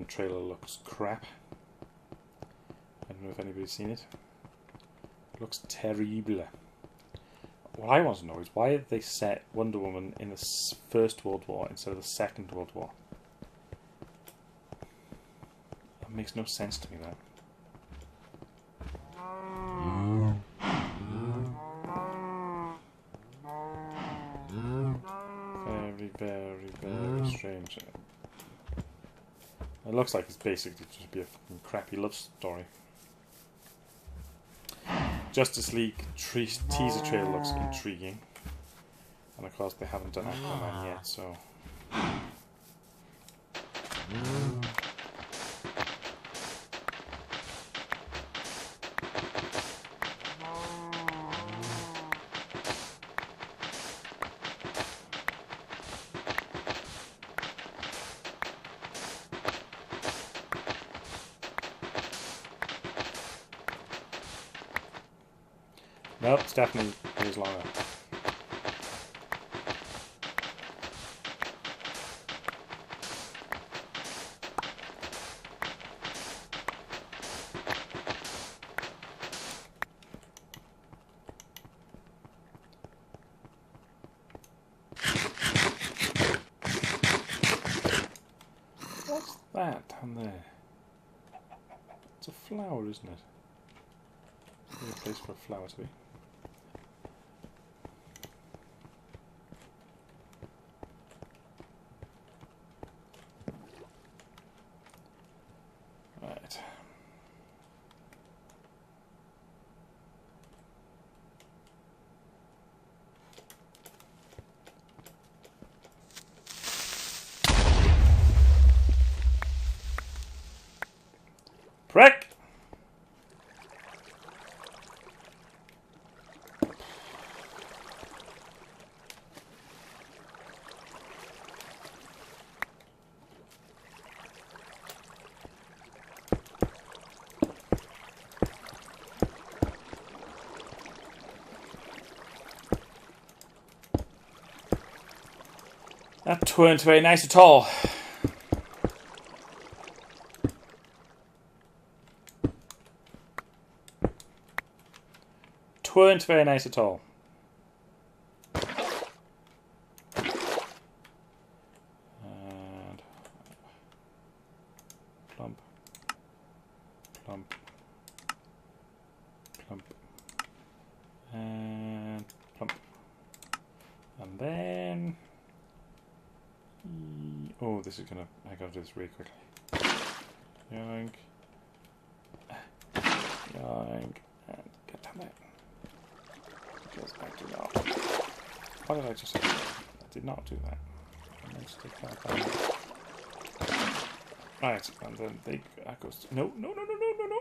Zone trailer looks crap. I don't know if anybody's seen it. It looks terrible. What I want to know is why did they set Wonder Woman in the First World War instead of the Second World War? That makes no sense to me, that. Very, very, very strange. It looks like it's basically just be a fucking crappy love story. Justice League teaser trailer looks intriguing. And of course they haven't done Aquaman yet, so... Nope, it's definitely is longer. What's that down there? It's a flower, isn't it? There's a place for a flower to be. Right. Prick! That weren't very nice at all. Weren't very nice at all. And plump, plump, plump, and plump, and then. Oh, this is gonna. I gotta do this really quickly. Yoink, yoink, and get down there. Because I do not. Why did I just say that? I did not do that. I meant to take that down. Right, and then that goes to, no.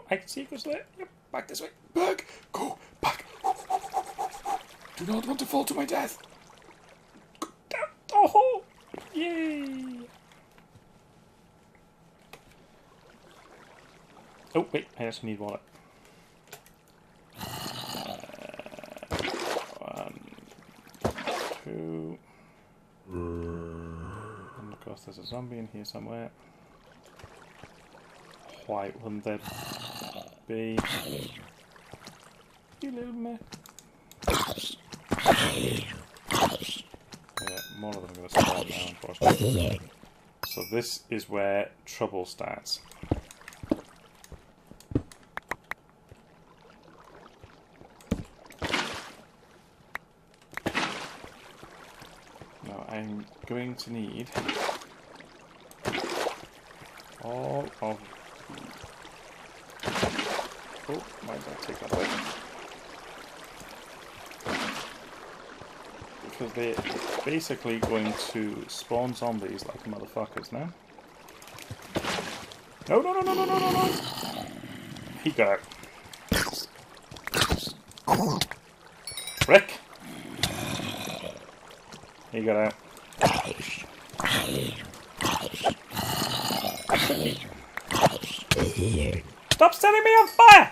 I can see it goes there. Yep, back this way. Back! Go! Back! Do not want to fall to my death! Go down the hole! Yay! Oh, wait, I actually need wallet. Two. And of course there's a zombie in here somewhere. Why wouldn't there be? You little man. Yeah, more of them are going to spawn now, unfortunately. So this is where trouble starts. I'm going to need all of... Oh, why did I take that away? Because they're basically going to spawn zombies like motherfuckers now. No! He got out. Frick! He got out. Stop setting me on fire!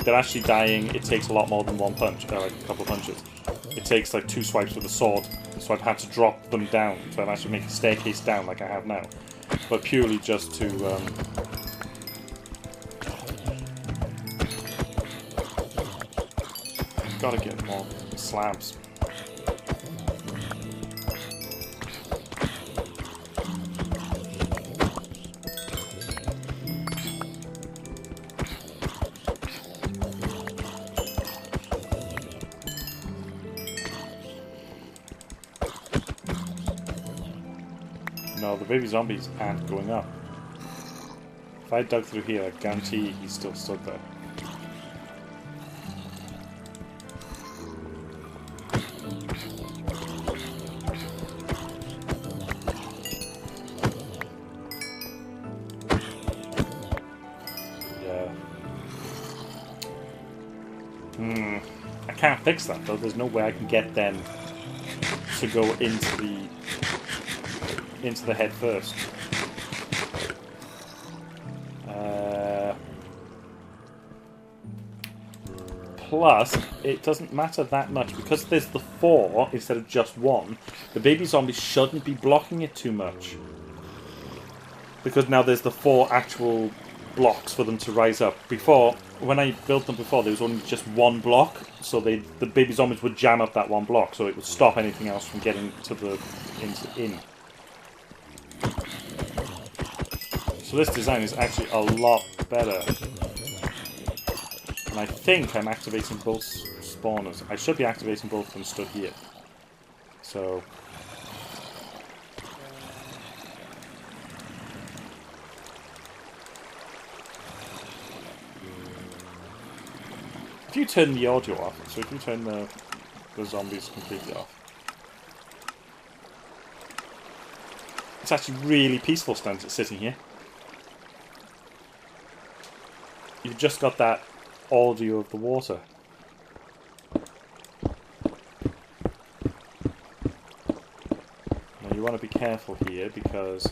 they're actually dying. It takes a lot more than one punch, like a couple of punches. It takes like 2 swipes with a sword, so I've had to drop them down. So I've actually made a staircase down like I have now, but purely just to. Gotta get more slabs. No, the baby zombies aren't going up. If I dug through here, I guarantee he still stood there. I can't fix that though. There's no way I can get them to go into the head first. Plus, it doesn't matter that much because there's the 4 instead of just 1. The baby zombies shouldn't be blocking it too much because now there's the 4 actual blocks for them to rise up. Before, when I built them before, there was only just 1 block, so the baby zombies would jam up that 1 block, so it would stop anything else from getting to the in. So this design is actually a lot better. And I think I'm activating both spawners. I should be activating both of them stood here. So if you turn the audio off, so if you turn the zombies completely off, it's actually really peaceful sitting here. You've just got that audio of the water. Now you want to be careful here because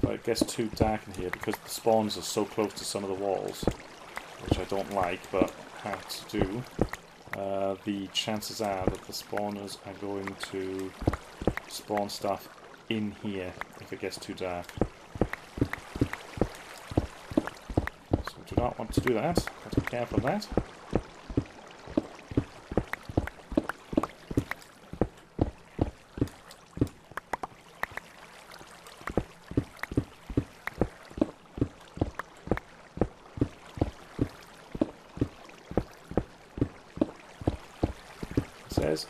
well, it gets too dark in here because the spawns are so close to some of the walls, which I don't like, but have to do. The chances are that the spawners are going to spawn stuff in here if it gets too dark. So do not want to do that. Have to be careful of that.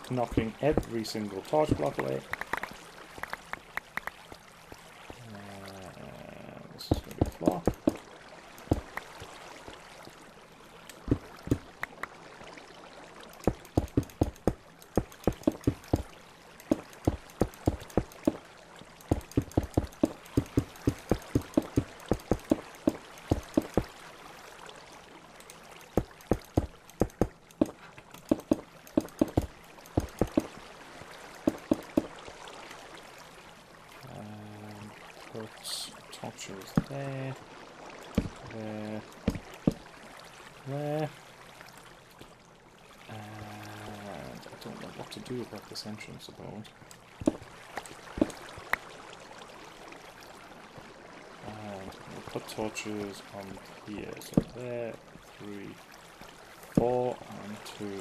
Knocking every single torch block away. This is going to be the floor. Torches there, there, there, and I don't know what to do about this entrance about. And we'll put torches on here, so there, 3, 4, 1, 2, 3,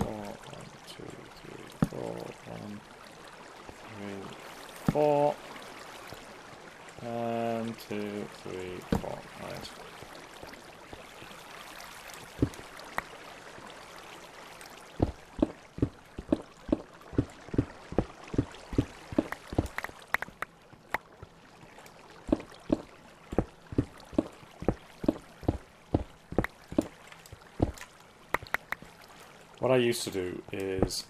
4, 1, 2, 3, 4, 1, 3, 4. 1, 2, 3, 4. Right. What I used to do is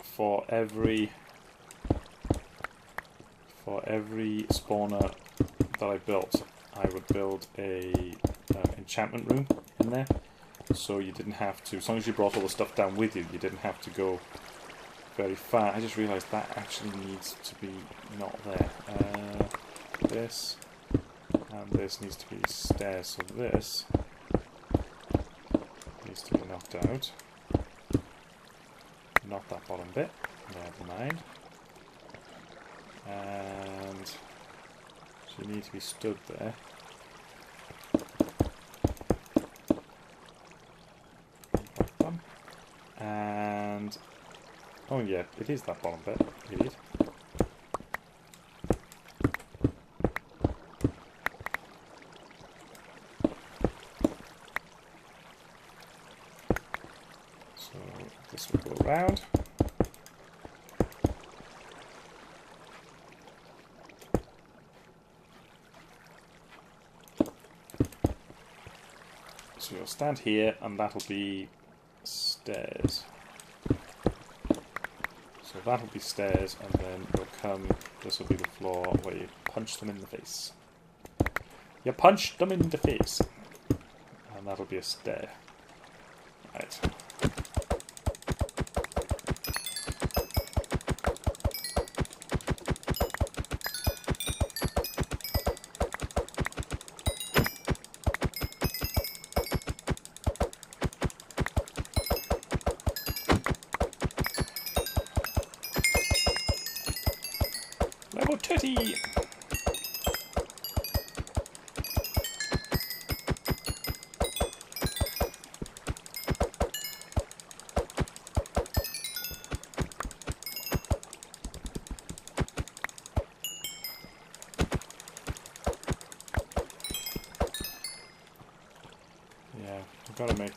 for every spawner that I built, I would build a enchantment room in there, so you didn't have to, as long as you brought all the stuff down with you, you didn't have to go very far. I just realised that actually needs to be not there. This and this needs to be stairs, so this knocked out. Not that bottom bit. Never mind. And so you need to be stood there. And oh yeah, it is that bottom bit. Idiot. So this will go around. So you'll stand here, and that'll be stairs. So that'll be stairs, and then you'll come. This will be the floor where you punch them in the face. You punch them in the face, and that'll be a stair. Right. Level 30! Yeah, I've got to make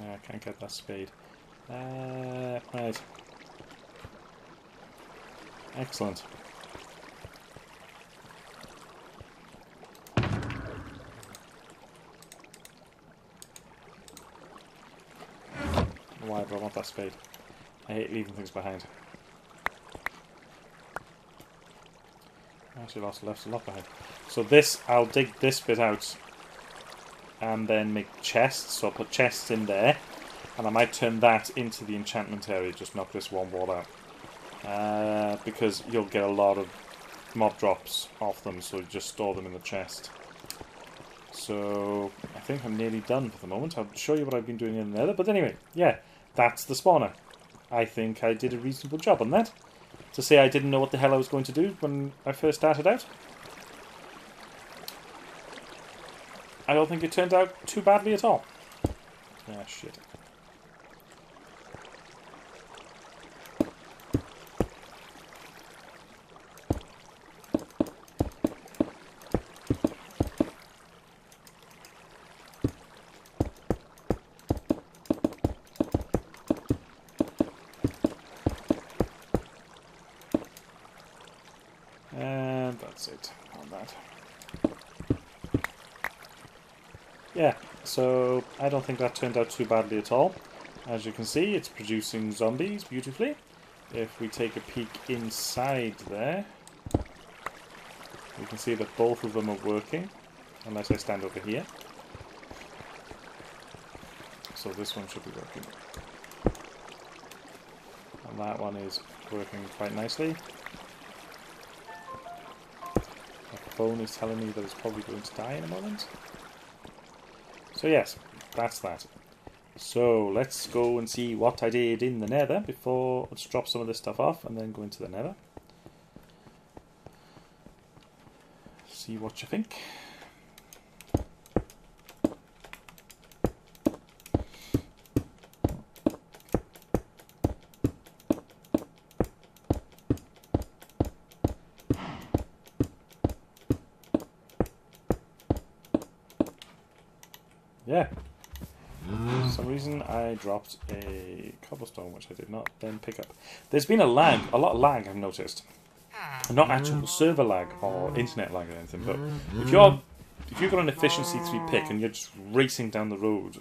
I can't get that spade. Right. Excellent. Why do I want that spade? I hate leaving things behind. I actually left a lot behind. So this, I'll dig this bit out and then make chests. So I'll put chests in there, and I might turn that into the enchantment area, just knock this one wall out. Because you'll get a lot of mob drops off them, so just store them in the chest. So I think I'm nearly done for the moment. I'll show you what I've been doing in the nether, but anyway, yeah, that's the spawner. I think I did a reasonable job on that. To say I didn't know what the hell I was going to do when I first started out, I don't think it turned out too badly at all. Ah, shit. And that's it on that. Yeah, so I don't think that turned out too badly at all. As you can see, it's producing zombies beautifully. If we take a peek inside there, we can see that both of them are working, unless I stand over here. So this one should be working. And that one is working quite nicely. My phone is telling me that it's probably going to die in a moment. So yes, that's that. So let's go and see what I did in the nether before. Let's drop some of this stuff off and then go into the nether. See what you think. Yeah. For some reason I dropped a cobblestone which I did not then pick up. There's been a lot of lag I've noticed. Not actual server lag or internet lag or anything, but if you've got an efficiency 3 pick and you're just racing down the road,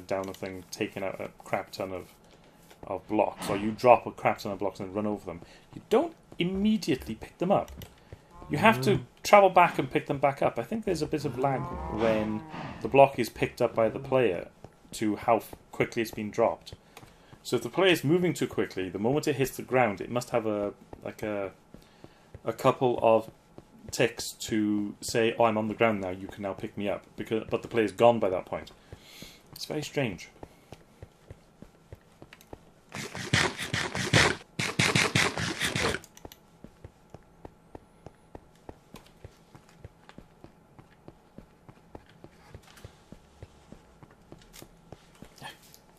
down a thing, taking out a crap ton of blocks, or you drop a crap ton of blocks and run over them, you don't immediately pick them up. You have to travel back and pick them back up. I think there's a bit of lag when the block is picked up by the player to how quickly it's been dropped. So if the player is moving too quickly, the moment it hits the ground, it must have a couple of ticks to say, "Oh, I'm on the ground now. You can now pick me up." But the player's gone by that point. It's very strange.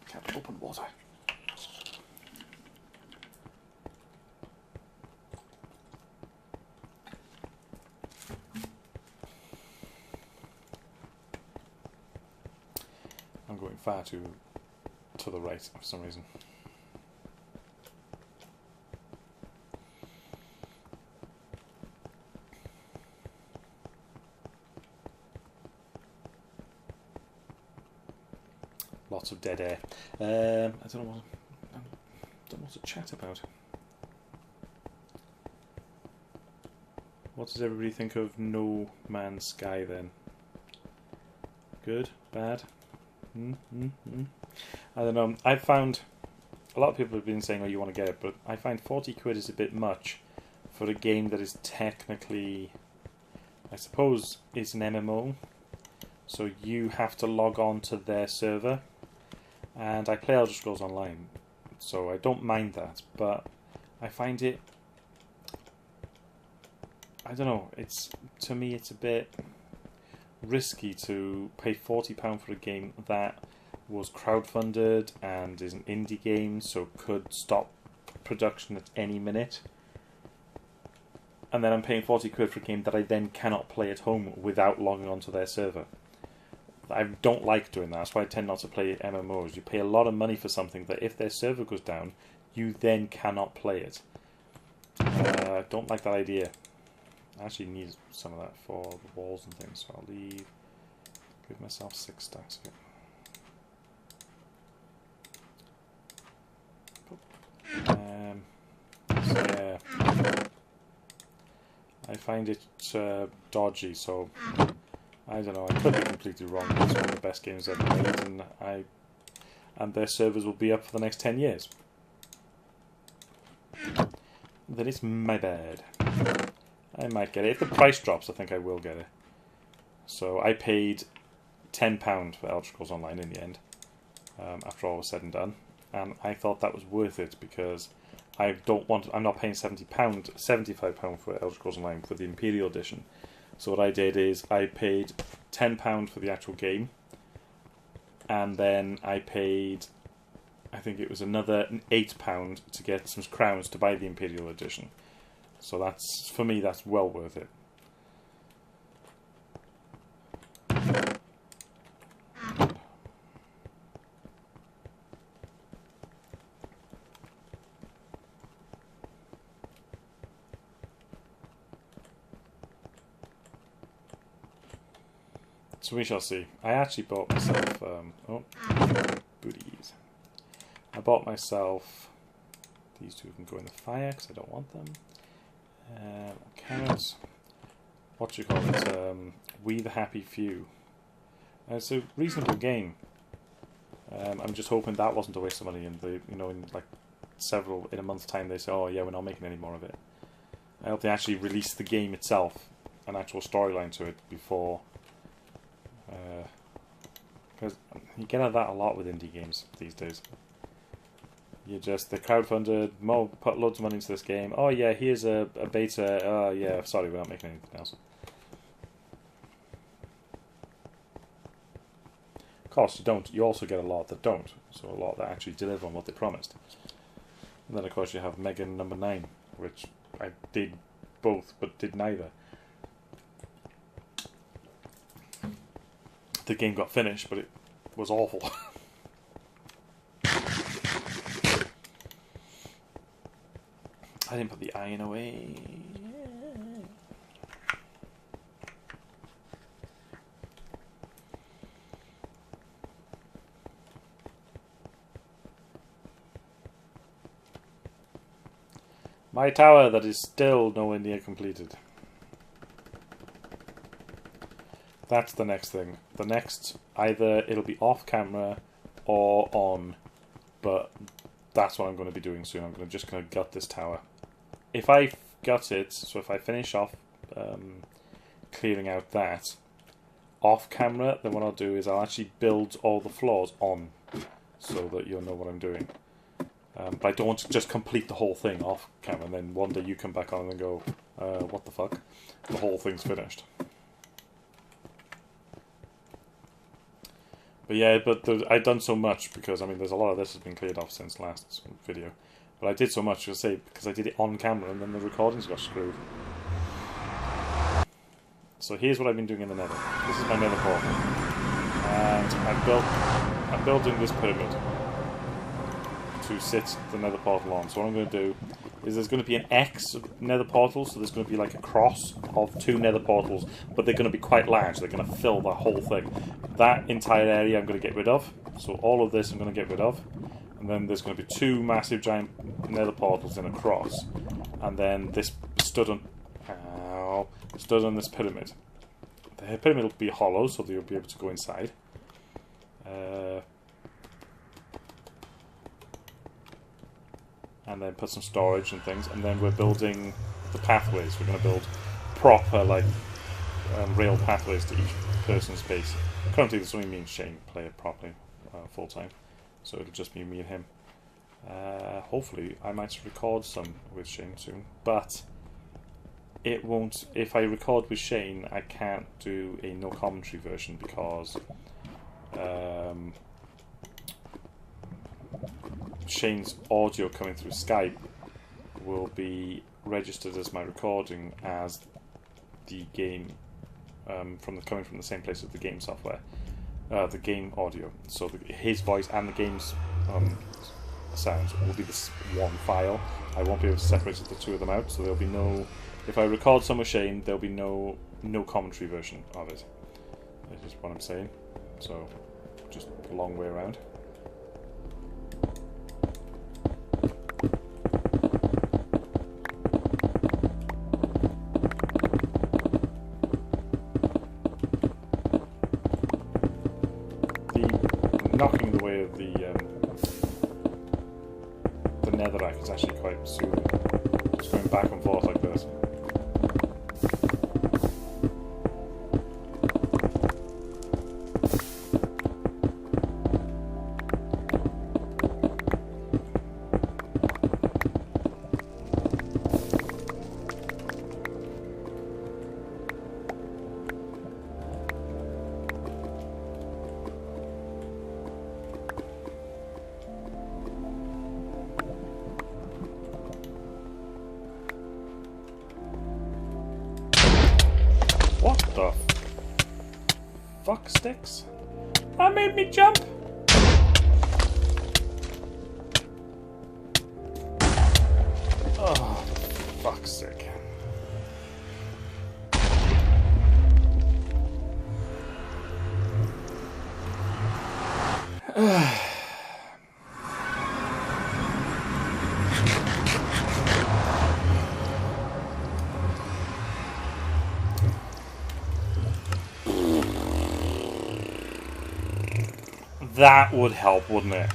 Can't open water. I'm going far too to the right for some reason. Lots of dead air. I don't know what to chat about. What does everybody think of No Man's Sky then? Good? Bad? I don't know. I've found a lot of people have been saying, "Oh, you want to get it," but I find 40 quid is a bit much for a game that is technically, I suppose, it's an MMO. So you have to log on to their server, and I play Elder Scrolls Online, so I don't mind that. But I find it, I don't know. To me, it's a bit risky to pay £40 for a game that was crowdfunded and is an indie game, so could stop production at any minute. And then I'm paying 40 quid for a game that I then cannot play at home without logging onto their server. I don't like doing that. That's why I tend not to play MMOs. You pay a lot of money for something that if their server goes down, you then cannot play it. I don't like that idea. I actually need some of that for the walls and things, so I'll leave. Give myself 6 stacks of it. So yeah, I find it dodgy, so I don't know, I could be completely wrong. It's one of the best games ever made, and their servers will be up for the next 10 years. Then it's my bad. I might get it. If the price drops, I think I will get it. So I paid £10 for Elder Scrolls Online in the end, after all was said and done. And I thought that was worth it because I'm not paying £75 for Elder Scrolls Online for the Imperial Edition. So what I did is I paid £10 for the actual game, and then I paid, I think it was another £8 to get some crowns to buy the Imperial Edition. So that's, for me, that's well worth it. So we shall see. I actually bought myself, booties. I bought myself, these two can go in the fire because I don't want them. Carrots, what do you call it? We the Happy Few. It's a reasonable game. I'm just hoping that wasn't a waste of money, and in a month's time they say, "Oh yeah, we're not making any more of it." I hope they actually release the game itself, an actual storyline to it before. Because you get that a lot with indie games these days. They crowdfunded, put loads of money into this game. Oh yeah, here's a beta. Oh yeah, sorry, we're not making anything else. Of course, you don't. You also get a lot that don't. So a lot that actually deliver on what they promised. And then of course you have Megan number 9, which I did both, but did neither. The game got finished, but it was awful. I didn't put the iron away. My tower that is still nowhere near completed. That's the next thing. The next, either it'll be off camera or on, but that's what I'm going to be doing soon. I'm just going to gut this tower. If I gut it, so if I finish off clearing out that off camera, then what I'll do is I'll actually build all the floors on, so that you'll know what I'm doing. But I don't want to just complete the whole thing off camera, and then one day you come back on and go, what the fuck? The whole thing's finished. But yeah, I've done so much because, I mean, there's a lot of this has been cleared off since last video. But I did so much, because I did it on camera and then the recordings got screwed. So here's what I've been doing in the nether. This is my nether portal. And I'm building this pyramid to sit the nether portal on. So what I'm going to do is there's going to be an X of nether portals, so there's going to be like a cross of 2 nether portals, but they're going to be quite large. They're going to fill the whole thing. That entire area I'm going to get rid of. So all of this I'm going to get rid of. And then there's going to be 2 massive giant nether portals in a cross. And then this stood on this pyramid. The pyramid will be hollow, so you'll be able to go inside. And then put some storage and things. And then we're building the pathways. We're going to build proper, like, rail pathways to each person's base. Currently, there's only me and Shane play it properly, full time. So it'll just be me and him. Hopefully, I might record some with Shane soon. But it won't. If I record with Shane, I can't do a no commentary version because Shane's audio coming through Skype will be registered as my recording as the game coming from the same place as the game software, the game audio. So his voice and the game's sounds will be this one file. I won't be able to separate the 2 of them out, so there'll be no. If I record some with Shane, there'll be no commentary version of it. That's just what I'm saying. So just a long way around. Knocking the way of the netherrack is actually quite soothing. Just going back and forth like this. What the fuck sticks? That made me jump! Oh, fuck's sake. That would help, wouldn't it?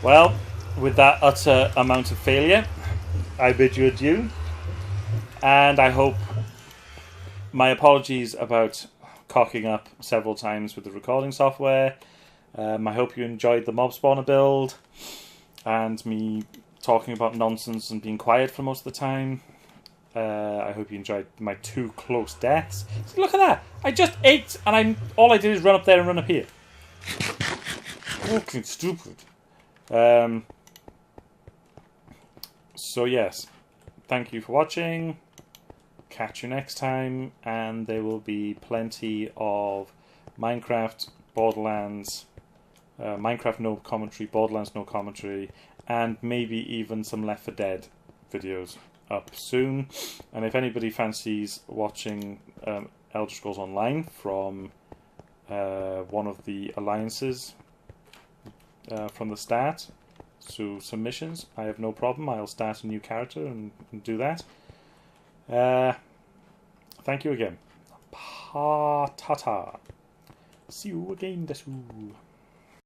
Well, with that utter amount of failure, I bid you adieu. And I hope, my apologies about cocking up several times with the recording software. I hope you enjoyed the mob spawner build and me talking about nonsense and being quiet for most of the time. I hope you enjoyed my 2 close deaths. See, look at that! I just ate, and all I did is run up there and run up here. Fucking stupid. So yes, thank you for watching. Catch you next time, and there will be plenty of Minecraft, Borderlands, Minecraft no commentary, Borderlands no commentary, and maybe even some Left 4 Dead videos up soon. And if anybody fancies watching Elder Scrolls Online from one of the alliances from the start, so some missions, I have no problem. I'll start a new character and do that. Thank you again. Pa-ta-ta. See you again, Desu.